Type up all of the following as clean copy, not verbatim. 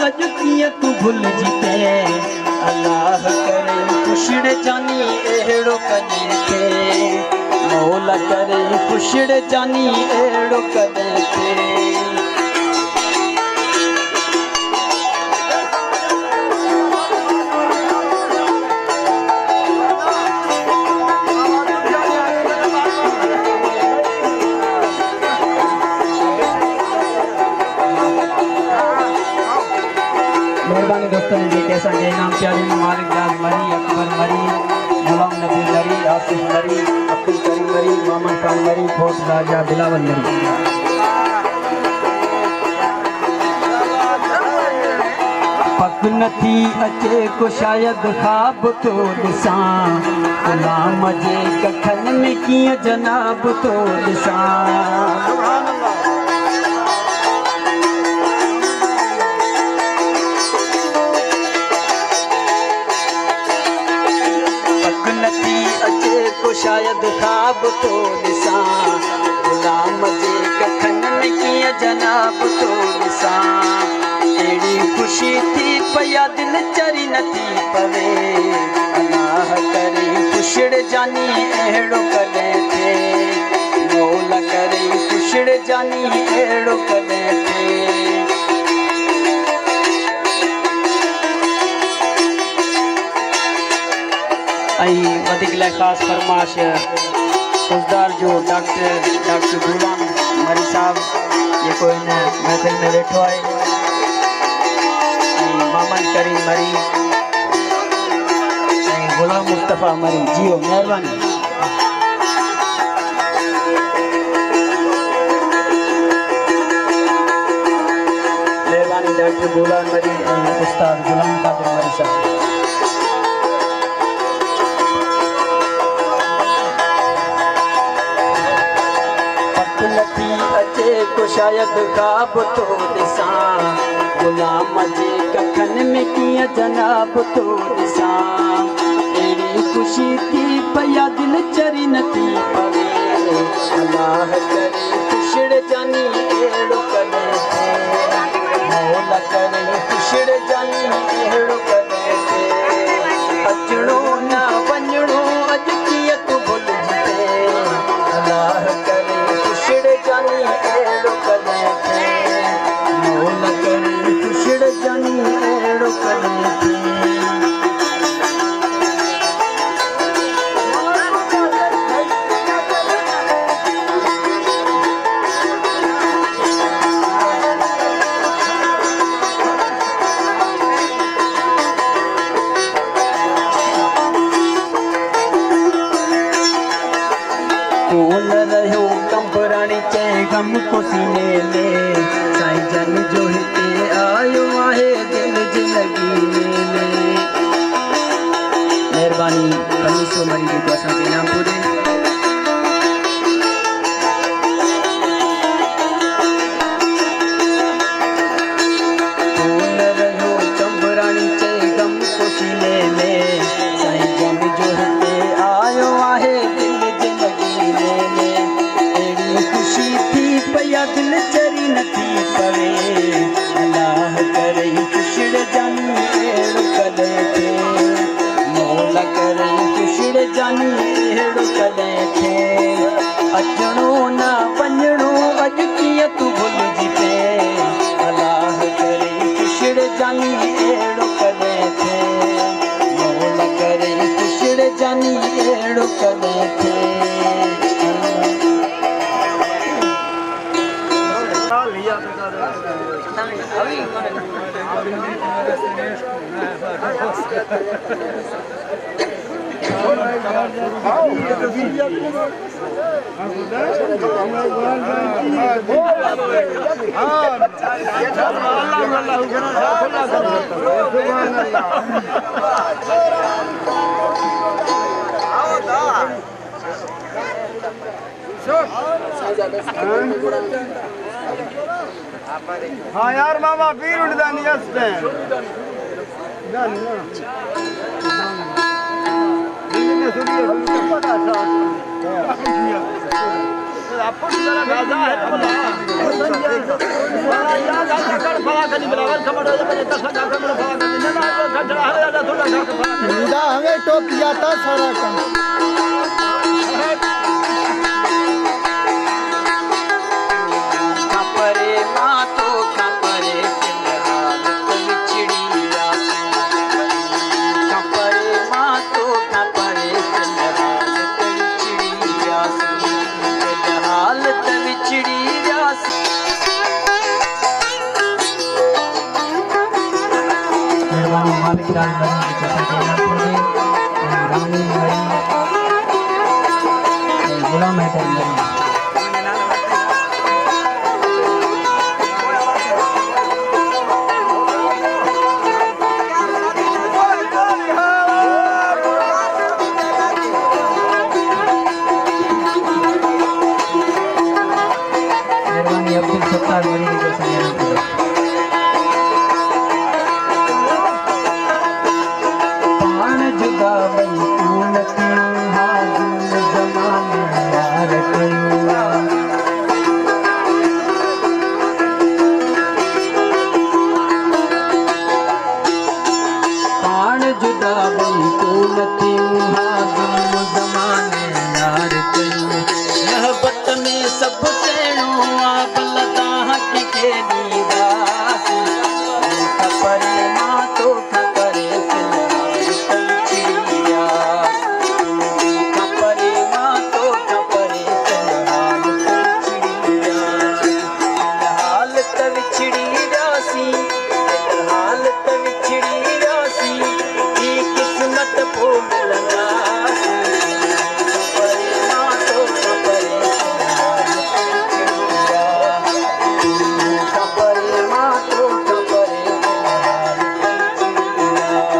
अज किए तू भूल जीते अल्लाह करे पुछड़ जानी एड़ो कदे थे मौला करे पुछड़ जानी एड़ो कदे थे मेहरबानी दोस्तों ने जी कैसा जय नाम प्यारी मालिक दास मरी अकबर मरी गुलाम नबी मरी आसिफ मरी अब्दुल करीम मरी मोहम्मद खान मरी फोर्ट राजा बिलावल मरी पक नथी अचे को शायद ख्वाब तो ॾिसां गुलाम जे कखन में कीअं जनाब तो ॾिसां को शायद ख्वाब तो ॾिसां गुलाम जे कखन में कीअं जनाब तो ॾिसां अहिड़ी ख़ुशी थी पया दिल चरी नथी पवे अल्लाह करे पुछड़ जानी अहिड़ो कॾहिं थिए मौला करे पुछड़ जानी अहिड़ो कॾहिं थिए खास फरमाश फौजदार जो डॉक्टर गुलाम मरी साहब जेको इन महफ़िल में वेठो है मोहम्मद करीम मरी गुलाम मुस्तफ़ा मरी जियो मेहरबानी डॉक्टर गुलाम मरी उस्ताद गुलाम कादिर मरी साहब अचे को शायद ख्वाब तो ॾिसां गुलाम जे कखन में कीअं जनाब तो ॾिसां अहिड़ी ख़ुशी थी पया दिल चरी नथी पवे अल्लाह करे पुछड़ जानी अहिड़ो कॾहिं थिए मौला करे पुछड़ जानी अहिड़ो कॾहिं थिए अचणो न वञणो अॼु कीअं तूं भुलिजी पए अल्लाह करे पुछड़ जानी अहिड़ो कॾहिं थिए मौला करे पुछड़ जानी अहिड़ो कॾहिं थिए कौन रहियो कंबराणी चए गम को सीने में साईं जन जो हिते आयो आहे दिल जिंदगी में मेहरबानी कमीसो मरी जेको असांखे इनाम थो ॾिए कौन रहियो कंबराणी चए गम को सीने में साईं जन जो हिते आयो आहे दिल चरी नथी पवे अल्लाह करे पुछड़ जानी अहिड़ो कॾहिं थिए मौला करे पुछड़ जानी अहिड़ो कॾहिं थिए अचणो न वञणो अॼु कीअं तूं भुलिजी पए अल्लाह करे पुछड़ जानी अहिड़ो कॾहिं थिए मौला करे पुछड़ जानी अहिड़ो कॾहिं थिए हाँ यार मामा पीर उड़दानी हंसते हैं आपको मेरा गाजा है बोला या गाजा कर फला कनी बराबर खबर हो जाए तक का मेरा फला कनी ना खड़ा है या थोड़ा का फला मुदा हमें टोक दिया था सारा काम खपरे मातो खपरे फिलहाल तविछड़ी रासी खपरे मातो खपरे फिलहाल तविछड़ी रासी फिलहाल तविछड़ी रासी मेहरबानी मालिक राज बनी के रानी मरी गुलाम है मरी अब्दुल सत्तार मरी के पान जुदा बई तून क्यों हाजुन जमाने यार पान जुदा बई तून क्यों हाजुन जमाने यार मोहब्बत में सब सेणो आपलता की के दीदास खपरे मातो खपरे फिलहाल तविछड़िया खपरे मातो खपरे फिलहाल तविछड़ी रासी फिलहाल तविछड़ी रासी की किस्मत पो मिलना खपरे मातो खपरे फिलहाल तविछड़िया खपरे मातो खपरे फिलहाल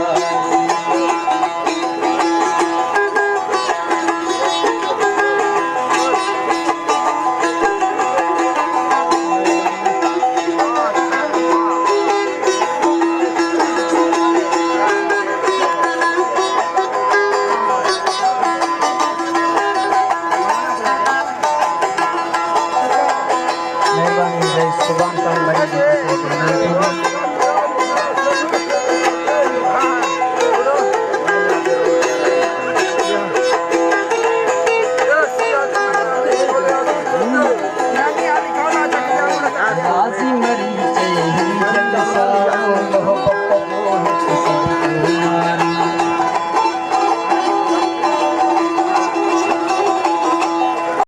मेहरबानी भाई सुभान साहब मरी